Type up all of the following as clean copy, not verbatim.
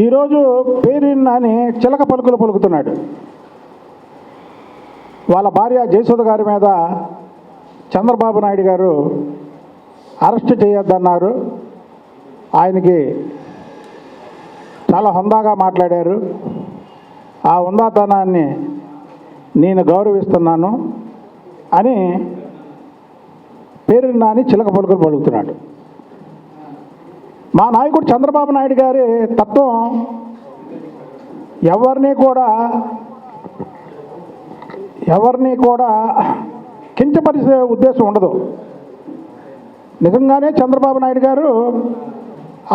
ఈరోజు పేరిన్ నాని చిలక పలుకులు పలుకుతున్నాడు. వాళ్ళ భార్య జయసుధ గారి మీద చంద్రబాబు నాయుడు గారు అరెస్ట్ చేయొద్దన్నారు. ఆయనకి చాలా హుందాగా మాట్లాడారు. ఆ హుందాతనాన్ని నేను గౌరవిస్తున్నాను అని పేరిన్ నాని చిలక పలుకులు పలుకుతున్నాడు. మా నాయకుడు చంద్రబాబు నాయుడు గారి తత్వం ఎవరిని కూడా కించపరిచే ఉద్దేశం ఉండదు. నిజంగానే చంద్రబాబు నాయుడు గారు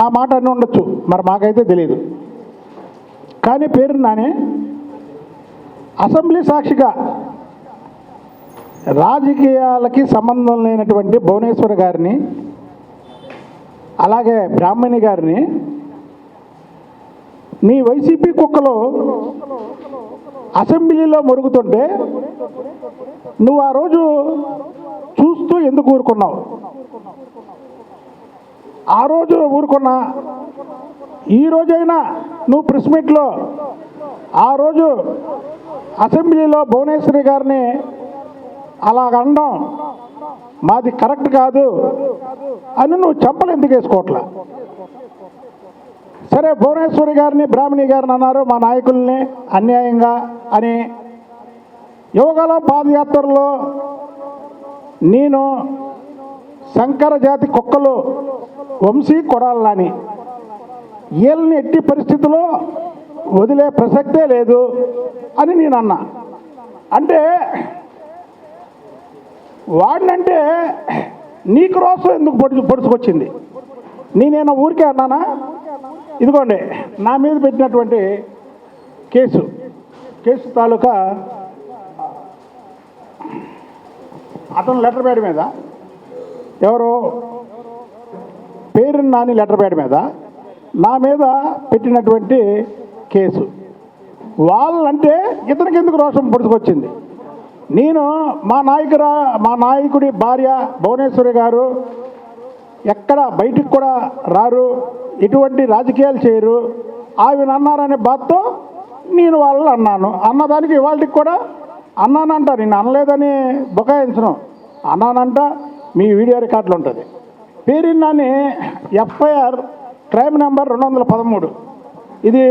ఆ మాట అని ఉండొచ్చు, మరి మాకైతే తెలియదు. కానీ పేరిన్ నాని అసెంబ్లీ సాక్షిగా రాజకీయాలకి సంబంధం లేనటువంటి భువనేశ్వర్ గారిని, అలాగే బ్రాహ్మణి గారిని నీ వైసీపీ కుక్కలు అసెంబ్లీలో మొరుగుతుంటే నువ్వు ఆ రోజు చూస్తూ ఎందుకు ఊరుకున్నావు? ఆ రోజు ఊరుకున్నా, ఈ రోజైనా నువ్వు ప్రెస్ మీట్లో ఆ రోజు అసెంబ్లీలో భువనేశ్వరి గారిని అలాగనడం మాది కరెక్ట్ కాదు అని నువ్వు చెంపలు ఎందుకు వేసుకోవట్లా? సరే, భువనేశ్వరి గారిని బ్రాహ్మణి గారిని అన్నారు మా నాయకుల్ని అన్యాయంగా అని. యువగలం పాదయాత్రలో నేను శంకర జాతి కుక్కలు వంశీ కొడాలని వీళ్ళని ఎట్టి పరిస్థితుల్లో వదిలే ప్రసక్తే లేదు అని నేను అన్నా. అంటే వాడినంటే నీకు రోసం ఎందుకు పొడుచుకొచ్చింది? నేనేనా ఊరికే అన్నానా? ఇదిగోండి నా మీద పెట్టినటువంటి కేసు తాలూకా అతను లెటర్ ప్యాడ్ మీద, ఎవరు పేరిన్ నాని లెటర్ ప్యాడ్ మీద నా మీద పెట్టినటువంటి కేసు. వాళ్ళంటే ఇతనికి ఎందుకు రోషం పొడుచుకొచ్చింది? నేను మా నాయకుడి భార్య భువనేశ్వరి గారు ఎక్కడ బయటికి కూడా రారు, ఎటువంటి రాజకీయాలు చేయరు, ఆవిడ అన్నారనే బాధతో నేను వాళ్ళు అన్నాను. అన్నదానికి ఇవాళకి కూడా అన్నానంట, నేను అనలేదని బుకాయించను, అన్నానంట. మీ వీడియో రికార్డులు ఉంటుంది. పేరిన్ నాని ఎఫ్ఐఆర్ క్రైమ్ నెంబర్ 213 ఇది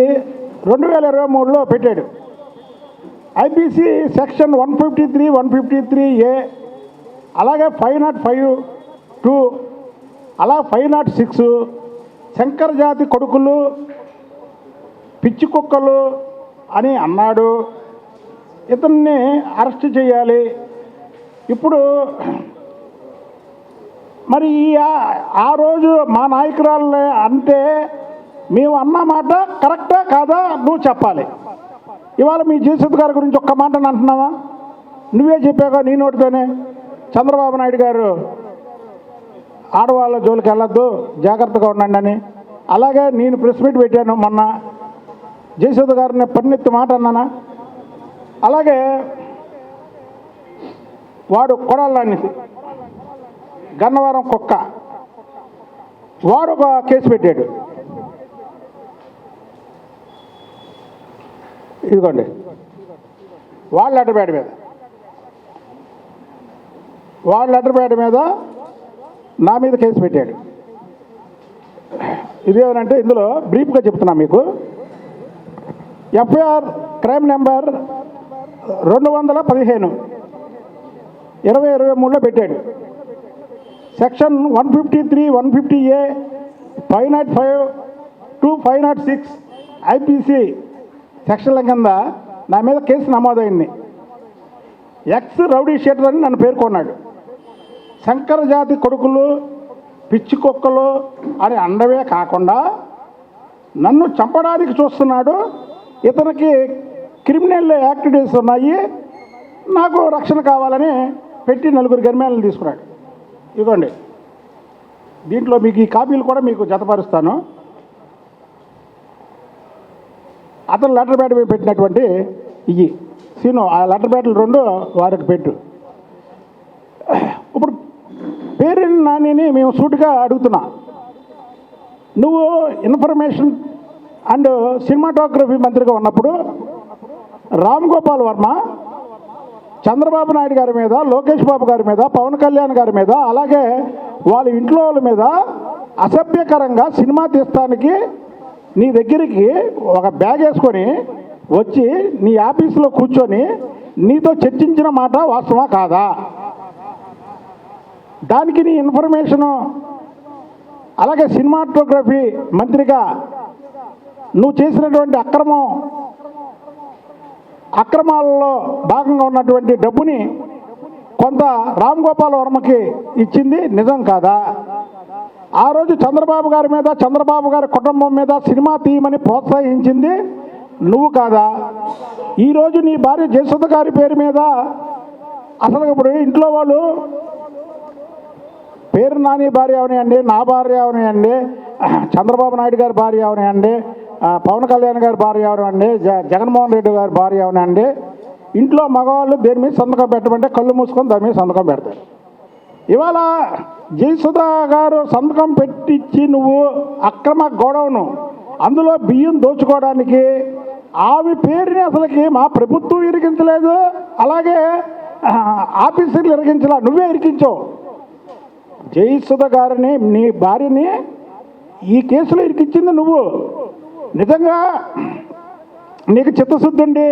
2023లో పెట్టాడు. ఐపీసీ సెక్షన్ 153, 153A, అలాగే 505(2), అలా 506 శంకర జాతి కొడుకులు పిచ్చి కుక్కలు అని అన్నాడు. ఇతన్ని అరెస్ట్ చేయాలి. ఇప్పుడు మరి ఆ రోజు మా నాయకురాలే అంటే మేము అన్న మాట కరెక్టా కాదా నువ్వు చెప్పాలి. ఇవాళ మీ జయసుధ గారి గురించి ఒక్క మాట అంటున్నావా? నువ్వే చెప్పాక నీ నోటితోనే చంద్రబాబు నాయుడు గారు ఆడవాళ్ళ జోలికి వెళ్ళొద్దు, జాగ్రత్తగా ఉండండి అని. అలాగే నేను ప్రెస్ మీట్ పెట్టాను మొన్న, జయసుధ గారిని పన్నెత్తి మాట అన్నానా? అలాగే వాడు కొడాలని గన్నవరం కుక్క, వాడు ఒక కేసు పెట్టాడు. ఇదిగోండి వాళ్ళ లెటర్ ప్యాడ్ మీద నా మీద కేసు పెట్టాడు. ఇదేమనంటే ఇందులో బ్రీఫ్గా చెప్తున్నా మీకు. ఎఫ్ఐఆర్ క్రైమ్ నెంబర్ 215 2023లో పెట్టాడు. సెక్షన్ 153, 150A, 505(2), 506 ఐపీసీ సెక్షన్ల కింద నా మీద కేసు నమోదైంది. ఎక్స్ రౌడీ షీటర్ అని నన్ను పేర్కొన్నాడు. శంకర జాతి కొడుకులు పిచ్చి కుక్కలు అని అండవే కాకుండా నన్ను చంపడానికి చూస్తున్నాడు. ఇతనికి క్రిమినల్ యాక్టివిటీస్ ఉన్నాయి, నాకు రక్షణ కావాలని పెట్టి 4 గర్మేలను తీసుకున్నాడు. ఇదిగోండి దీంట్లో మీకు ఈ కాపీలు కూడా మీకు జతపరుస్తాను. అతను లెటర్ ప్యాడ్ మీద పెట్టినటువంటి ఇవి సీను, ఆ లెటర్ ప్యాడ్లు 2 వారికి పెట్టు. ఇప్పుడు పేరిన్ నానిని మేము సూటిగా అడుగుతున్నా, నువ్వు ఇన్ఫర్మేషన్ అండ్ సినిమాటోగ్రఫీ మంత్రిగా ఉన్నప్పుడు రామ్ గోపాల్ వర్మ చంద్రబాబు నాయుడు గారి మీద, లోకేష్ బాబు గారి మీద, పవన్ కళ్యాణ్ గారి మీద, అలాగే వాళ్ళ ఇంట్లో వాళ్ళ మీద అసభ్యకరంగా సినిమా తీస్తానికి నీ దగ్గరికి ఒక బ్యాగ్ వేసుకొని వచ్చి నీ ఆఫీసులో కూర్చొని నీతో చర్చించిన మాట వాస్తవా కాదా? దానికి నీ ఇన్ఫర్మేషను, అలాగే సినిమాటోగ్రఫీ మంత్రిగా నువ్వు చేసినటువంటి అక్రమాలలో భాగంగా ఉన్నటువంటి డబ్బుని కొంత రామ్ గోపాల్ వర్మకి ఇచ్చింది నిజం కాదా? ఆ రోజు చంద్రబాబు గారి మీద, చంద్రబాబు గారి కుటుంబం మీద సినిమా తీయమని ప్రోత్సహించింది నువ్వు కాదా? ఈరోజు నీ భార్య జయసుధ గారి పేరు మీద అసలు ఇప్పుడు ఇంట్లో వాళ్ళు పేరు నాని భార్య అవనియండి, నా భార్య అవనియండి, చంద్రబాబు నాయుడు గారి భార్య అవనియండి, పవన్ కళ్యాణ్ గారి భార్య అవనివ్వండి, జగన్మోహన్ రెడ్డి గారి భార్య అవనివ్వండి, ఇంట్లో మగవాళ్ళు దేని మీద సంతకం పెట్టమంటే కళ్ళు మూసుకొని దాని మీద సంతకం పెడతారు. ఇవాళ జయసుధ గారు సంతకం పెట్టించి నువ్వు అక్రమ గొడవను అందులో బియ్యం దోచుకోవడానికి ఆమె పేరుని అసలుకి మా ప్రభుత్వం ఇరికించలేదు, అలాగే ఆఫీసర్లు ఇరికించలా, నువ్వే ఇరికించావు. జయసుధ గారిని, నీ భార్యని ఈ కేసులో ఇరికించింది నువ్వు. నిజంగా నీకు చిత్తశుద్ధి ఉండి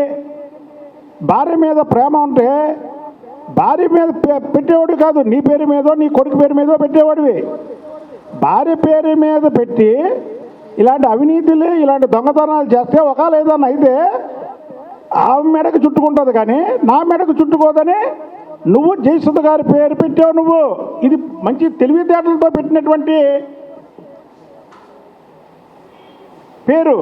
భార్య మీద ప్రేమ ఉంటే భార్య మీద పెట్టేవాడు కాదు, నీ పేరు మీదో నీ కొడుకు పేరు మీదో పెట్టేవాడివి. భార్య పేరు మీద పెట్టి ఇలాంటి అవినీతులు, ఇలాంటి దొంగతనాలు చేస్తే ఒకవేళ ఏదన్నా అయితే ఆమె మెడకు చుట్టుకుంటుంది, కానీ నా మెడకు చుట్టుకోదని నువ్వు జయసుధ గారి పేరు పెట్టావు. నువ్వు ఇది మంచి తెలివితేటలతో పెట్టినటువంటి పేరు.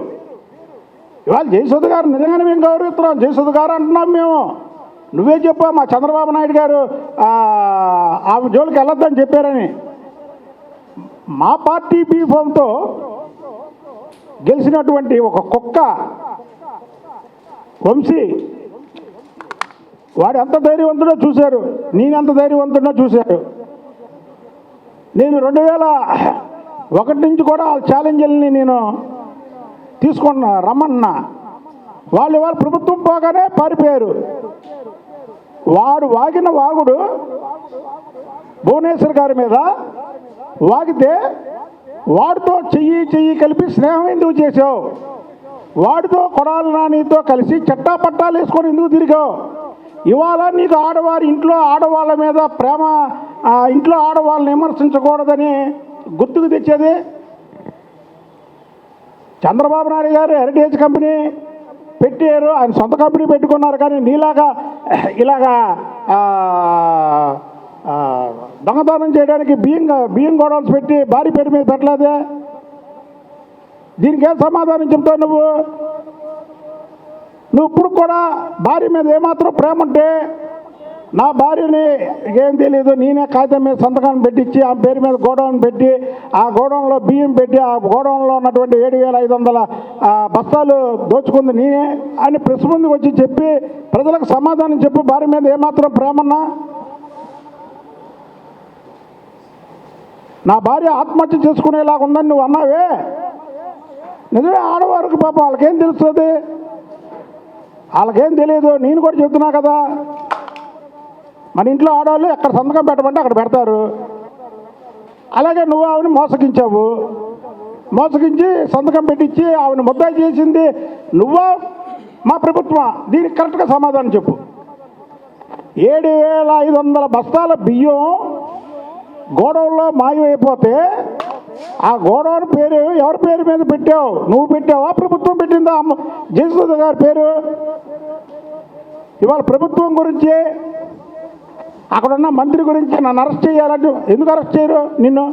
ఇవాళ జయసుధ గారు నిజంగానే మేము గౌరవిస్తున్నాం, జయసుధ గారు అంటున్నాం మేము. నువ్వే చెప్పా మా చంద్రబాబు నాయుడు గారు ఆమె జోలికి వెళ్ళొద్దని చెప్పారని. మా పార్టీ బీఫామ్తో గెలిచినటువంటి ఒక కుక్క వంశీ, వాడు ఎంత ధైర్యవంతుడో చూశారు, నేనెంత ధైర్యవంతుడో చూశారు. నేను 2001 నుంచి కూడా వాళ్ళ ఛాలెంజ్ని నేను రమ్మన్నా. వాళ్ళు ఇవాళ ప్రభుత్వం పోగానే పారిపోయారు. వాడు వాగిన వాగుడు భువనేశ్వర్ గారి మీద వాగితే వాడితో చెయ్యి కలిపి స్నేహం ఎందుకు చేసావు? వాడితో కొడాలి నానితో కలిసి చట్టా పట్టాలు వేసుకొని ఎందుకు తిరిగావు? ఇవాళ నీకు ఇంట్లో ఆడవాళ్ళ మీద ప్రేమ, ఇంట్లో ఆడవాళ్ళని విమర్శించకూడదని గుర్తుకు తెచ్చేది. చంద్రబాబు నాయుడు గారు హెరిటేజ్ కంపెనీ పెట్టారు, ఆయన సొంత కంపెనీ పెట్టుకున్నారు, కానీ నీలాగా ఇలాగా దొంగతనం చేయడానికి బియ్యం గోడౌన్స్ పెట్టి భార్య పేరు మీద పెట్టలేదే. దీనికి ఏం సమాధానం చెప్తావు నువ్వు? ఇప్పుడు కూడా భార్య మీద ఏమాత్రం ప్రేమ ఉంటే, నా భార్యని ఏం తెలియదు, నేనే కాగితం మీద సంతకాన్ని పెట్టించి ఆ పేరు మీద గోడౌన్ పెట్టి ఆ గోడౌన్లో బియ్యం పెట్టి ఆ గోడౌన్లో ఉన్నటువంటి 7,500 బస్తాలు దోచుకుంది నేనే అని ప్రెస్ ముందుకు వచ్చి చెప్పి ప్రజలకు సమాధానం చెప్పు. భార్య మీద ఏమాత్రం ప్రేమన్నా? నా భార్య ఆత్మహత్య చేసుకునేలాగా ఉందని నువ్వు అన్నావే, నిజమే. ఆడవారికి పాపం వాళ్ళకేం తెలుస్తుంది? వాళ్ళకేం తెలియదు. నేను కూడా చెప్తున్నా కదా, మన ఇంట్లో ఆడవాళ్ళు ఎక్కడ సంతకం పెట్టమంటే అక్కడ పెడతారు. అలాగే నువ్వు ఆవిడని మోసగించావు, మోసగించి సంతకం పెట్టించి ఆవిడని ముద్దాయి చేసింది నువ్వా మా ప్రభుత్వమా? దీనికి కరెక్ట్గా సమాధానం చెప్పు. 7,500 బస్తాల బియ్యం గోడౌన్లో మాయమైపోతే ఆ గోడౌన్ పేరు ఎవరి పేరు మీద పెట్టావు? నువ్వు పెట్టావా, ప్రభుత్వం పెట్టిందా? జయసుధ గారి పేరు. ఇవాళ ప్రభుత్వం గురించి, అక్కడున్న మంత్రి గురించి నన్ను అరెస్ట్ చేయాలంటూ ఎందుకు అరెస్ట్ చేయరు? నిన్ను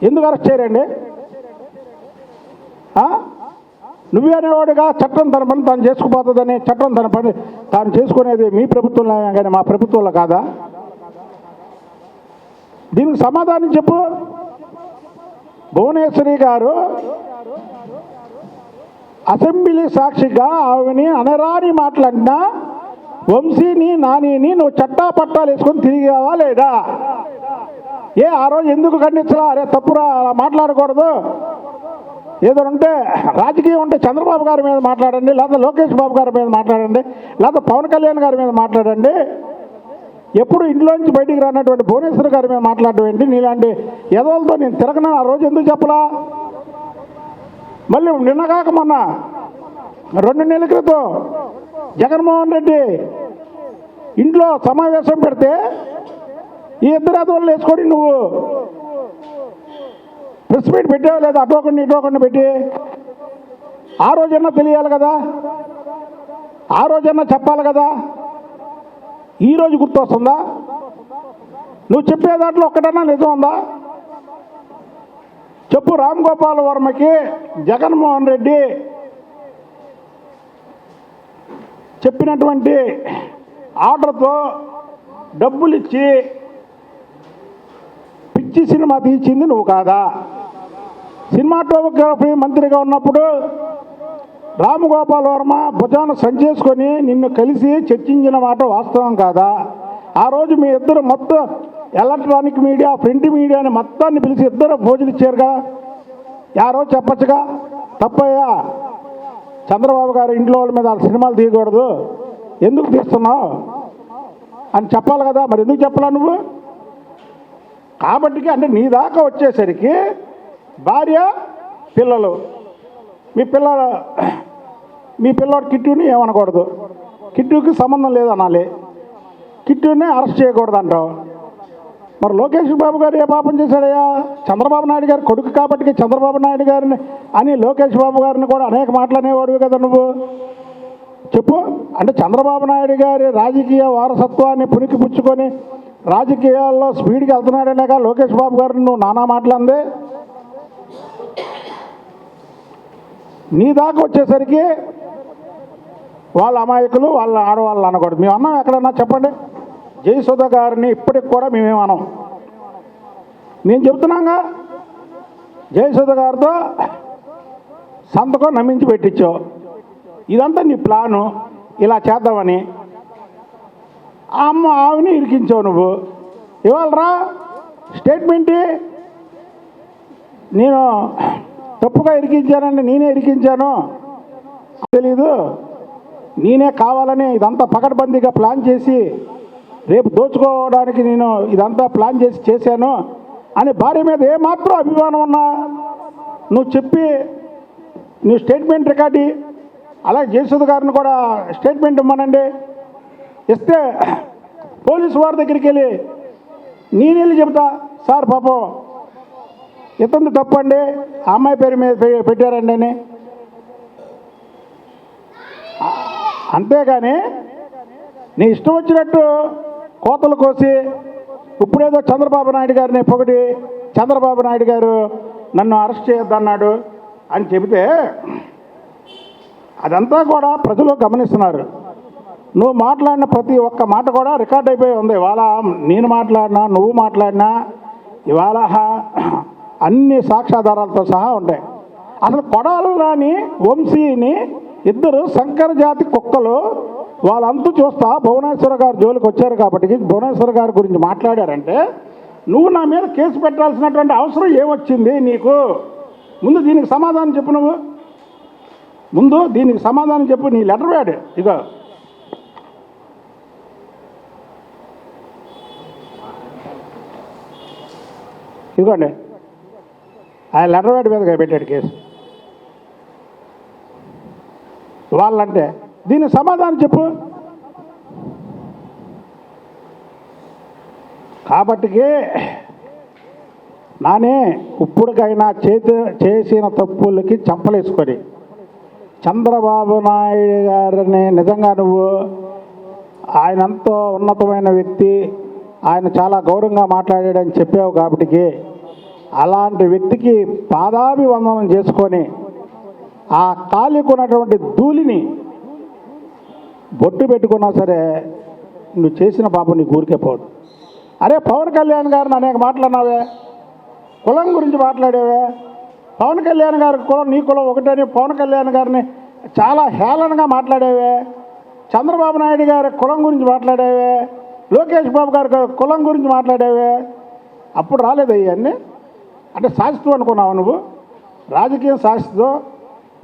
ఎందుకు అరెస్ట్ చేయరండి? నువ్వే అనేవాడుగా చట్టం తన పని తాను చేసుకుపోతుందని. చట్టం తన పని తాను చేసుకునేది మీ ప్రభుత్వంలో కానీ మా ప్రభుత్వంలో కాదా? దీనికి సమాధానం చెప్పు. భువనేశ్వరి గారు అసెంబ్లీ సాక్షిగా ఆమెని అనరాని మాట్లాడినా వంశీని నానిని నువ్వు చట్టా పట్టాలు వేసుకొని తిరిగావా లేదా? ఆ రోజు ఎందుకు ఖండించలా? అరే తప్పురా, అలా మాట్లాడకూడదు, ఏదైనా ఉంటే రాజకీయం ఉంటే చంద్రబాబు గారి మీద మాట్లాడండి, లేదా లోకేష్ బాబు గారి మీద మాట్లాడండి, లేదా పవన్ కళ్యాణ్ గారి మీద మాట్లాడండి. ఎప్పుడు ఇంట్లోంచి బయటికి రానటువంటి భువనేశ్వర్ గారి మీద మాట్లాడడం ఏంటి? నీలాంటి ఎదవలతో నేను తిరగను ఆ రోజు ఎందుకు చెప్పలా? మళ్ళీ నిన్నగాక మొన్న 2 నెలల క్రితం జగన్మోహన్ రెడ్డి ఇంట్లో సమావేశం పెడితే ఈ ఇద్దరు అదవులు వేసుకొని నువ్వు ప్రెస్ మీట్ పెట్టావు లేదా? అటోకండి ఇటోకండి పెట్టి ఆ రోజన్నా తెలియాలి కదా, ఆ రోజన్నా చెప్పాలి కదా. ఈరోజు గుర్తొస్తుందా? నువ్వు చెప్పే దాంట్లో ఒక్కటన్నా నిజం ఉందా చెప్పు. రామ్ గోపాల్ వర్మకి జగన్మోహన్ రెడ్డి చెప్పినటువంటి ఆర్డర్తో డబ్బులు ఇచ్చి పిచ్చి సినిమా తీసింది నువ్వు కాదా? సినిమాటోగ్రఫీ మంత్రిగా ఉన్నప్పుడు రామ్ గోపాల్ వర్మ భుజాన సంచేసుకొని నిన్ను కలిసి చర్చించిన మాట వాస్తవం కాదా? ఆ రోజు మీ ఇద్దరు మొత్తం ఎలక్ట్రానిక్ మీడియా, ప్రింట్ మీడియాని మొత్తాన్ని పిలిచి ఇద్దరు భోజనం ఇచ్చారుగా. ఆ రోజు చెప్పచ్చుగా, తప్పయ్యా చంద్రబాబు గారు ఇంట్లో వాళ్ళ మీద సినిమాలు తీయకూడదు, ఎందుకు తీస్తున్నావు అని చెప్పాలి కదా. మరి ఎందుకు చెప్పలా నువ్వు? కాబట్టి అంటే నీ దాకా వచ్చేసరికి భార్య, పిల్లలు, మీ పిల్లోడు కిట్టుని ఏమనకూడదు, కిట్టుకి సంబంధం లేదనాలి, కిట్టుని అరెస్ట్ చేయకూడదు అంటావు. మరి లోకేష్ బాబు గారు ఏ పాపం చేశాడయ్యా? చంద్రబాబు నాయుడు గారి కొడుకు కాబట్టి చంద్రబాబు నాయుడు గారిని అని లోకేష్ బాబు గారిని కూడా అనేక మాట్లాడేవాడివి కదా నువ్వు. చెప్పు. అంటే చంద్రబాబు నాయుడు గారి రాజకీయ వారసత్వాన్ని పునికి పుచ్చుకొని రాజకీయాల్లో స్పీడ్కి వెళ్తున్నాడనేక లోకేష్ బాబు గారిని నువ్వు నానా మాట్లాడింది. నీ దాకా వచ్చేసరికి వాళ్ళ అమాయకులు, వాళ్ళ ఆడవాళ్ళు అనకూడదు. మేము అన్నాం ఎక్కడన్నా చెప్పండి? జయసుధ గారిని ఇప్పటికి కూడా మేమేమన్నాం. నేను చెప్తున్నాగా, జయసుధ గారితో సంతకం నమ్మించి పెట్టించావు. ఇదంతా నీ ప్లాను, ఇలా చేద్దామని. ఆమెని ఇరికించావు నువ్వు. ఇవాళరా స్టేట్మెంట్ నేను తప్పుగా ఇరికించానండి, నేనే ఇరికించాను తెలీదు, నేనే కావాలని ఇదంతా పకడ్బందీగా ప్లాన్ చేసి రేపు దోచుకోవడానికి నేను ఇదంతా ప్లాన్ చేసి చేశాను అని భార్య మీద ఏమాత్రం అభిమానం ఉన్నా నువ్వు చెప్పి నువ్వు స్టేట్మెంట్ రికార్డు. అలాగే జయసుధ గారిని కూడా స్టేట్మెంట్ ఇవ్వమనండి. ఇస్తే పోలీసు వారి దగ్గరికి వెళ్ళి నేను వెళ్ళి చెబుతా, సార్ పాపం ఇతంది తప్పండి, ఆ అమ్మాయి పేరు మీద పెట్టారండి అని. అంతేగాని నీ ఇష్టం వచ్చినట్టు కోతలు కోసి ఇప్పుడేదో చంద్రబాబు నాయుడు గారిని పొగిడి చంద్రబాబు నాయుడు గారు నన్ను అరెస్ట్ చేయొద్దన్నాడు అని చెబితే అదంతా కూడా ప్రజలు గమనిస్తున్నారు. నువ్వు మాట్లాడిన ప్రతి ఒక్క మాట కూడా రికార్డ్ అయిపోయి ఉంది. ఇవాళ నేను మాట్లాడినా, నువ్వు మాట్లాడినా ఇవాళ అన్ని సాక్ష్యాధారాలతో సహా ఉంటాయి. అసలు కొడాలని వంశీని ఇద్దరు శంకర జాతి కుక్కలు వాళ్ళంతా చూస్తా భువనేశ్వర్ గారు జోలికి వచ్చారు కాబట్టి భువనేశ్వర్ గారి గురించి మాట్లాడారంటే నువ్వు నా మీద కేసు పెట్టాల్సినటువంటి అవసరం ఏమొచ్చింది నీకు? ముందు దీనికి సమాధానం చెప్పు. నువ్వు ముందు దీనికి సమాధానం చెప్పు. నీ లెటర్ ప్యాడ్ ఇదిగోండి, ఆ లెటర్ ప్యాడ్ మీద పెట్టాడు కేసు. వాళ్ళంటే దీనికి సమాధానం చెప్పు. కాబట్టికి నానే ఇప్పటికైనా చేసిన తప్పులకి చంపలేసుకొని చంద్రబాబు నాయుడు గారిని నిజంగా నువ్వు ఆయన ఎంతో ఉన్నతమైన వ్యక్తి, ఆయన చాలా గౌరవంగా మాట్లాడాడని చెప్పావు. కాబట్టి అలాంటి వ్యక్తికి పాదాభివందనం చేసుకొని ఆ కాలికి ఉన్నటువంటి ధూళిని బొట్టు పెట్టుకున్నా సరే నువ్వు చేసిన పాపం నీకు ఊరికే పోదు. అరే పవన్ కళ్యాణ్ గారిని అనేక మాట్లాడినావే, కులం గురించి మాట్లాడేవే. పవన్ కళ్యాణ్ గారి కులం నీ కులం ఒకటని పవన్ కళ్యాణ్ గారిని చాలా హేళనగా మాట్లాడేవే. చంద్రబాబు నాయుడు గారి కులం గురించి మాట్లాడేవే, లోకేష్ బాబు గారి కులం గురించి మాట్లాడేవే. అప్పుడు రాలేదు ఇవన్నీ. అంటే శాస్త్రం అనుకున్నావు నువ్వు. రాజకీయం శాస్త్రతో,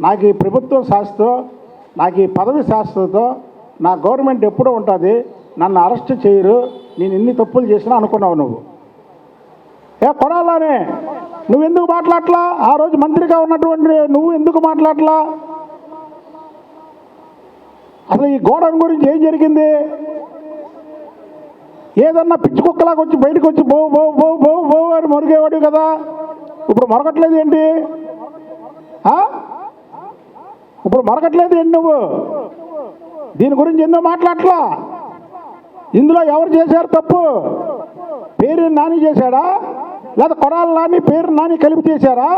నాకు ఈ ప్రభుత్వం శాస్త్రతో, నాకు ఈ పదవి శాస్త్రతో నా గవర్నమెంట్ ఎప్పుడూ ఉంటుంది, నన్ను అరెస్ట్ చేయరు, నేను ఎన్ని తప్పులు చేసినా అనుకున్నావు నువ్వు. కొడాలానే నువ్వెందుకు మాట్లాడలా? ఆ రోజు మంత్రిగా ఉన్నటువంటి నువ్వు ఎందుకు మాట్లాడలా? అసలు ఈ గోడౌన్ గురించి ఏం జరిగింది? ఏదన్నా పిచ్చి కుక్కలాగా వచ్చి బయటకు వచ్చి బో బో బో బో బో అని మొరిగేవాడు కదా, ఇప్పుడు మొరగట్లేదు ఏంటి? ఇప్పుడు మొరగట్లేదు ఏంటి నువ్వు? దీని గురించి ఎందుకు మాట్లాడలా? ఇందులో ఎవరు చేశారు తప్పు? పేరు నాని చేశాడా, లేదా కొడాలి నాని పేరు నాని కలిపి చేశారా?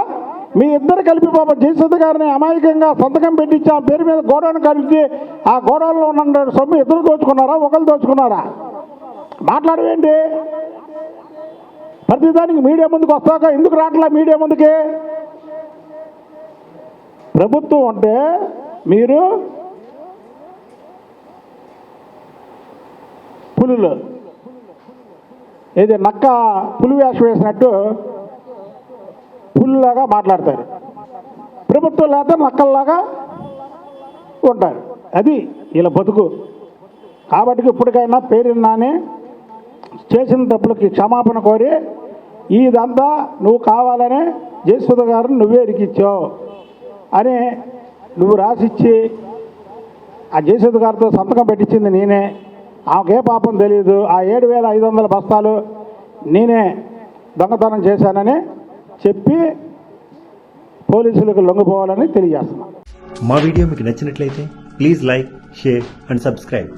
మీ ఇద్దరు కలిపి పాప జయసుధ గారిని అమాయకంగా సంతకం పెట్టించి ఆ పేరు మీద గోడౌన్ కలిపి ఆ గోడౌన్లో ఉన్న సొమ్ము ఇద్దరు దోచుకున్నారా, ఒకరు దోచుకున్నారా? మాట్లాడవేంటి? ప్రతిదానికి మీడియా ముందుకు వస్తాక ఎందుకు రావట్లా మీడియా ముందుకి? ప్రభుత్వం అంటే మీరు పులులు, ఏది నక్క పులి వేషం వేసినట్టు పుల్లాగా మాట్లాడతారు. ప్రభుత్వం లేదా నక్కల్లాగా ఉంటారు. అది ఇలా బతుకు. కాబట్టి ఇప్పటికైనా పేరు నాని చేసిన తప్పులకి క్షమాపణ కోరి, ఇదంతా నువ్వు కావాలనే జయసుధ గారిని నువ్వే ఇరికిచ్చావు అని నువ్వు రాసిచ్చి ఆ జయసుధ గారితో సంతకం పెట్టించింది నేనే, ఆమెకే పాపం తెలియదు, ఆ 7,500 బస్తాలు నేనే దొంగతనం చేశానని చెప్పి పోలీసులకు లొంగిపోవాలని తెలియజేస్తున్నాను. మా వీడియో మీకు నచ్చినట్లయితే please like, share and subscribe.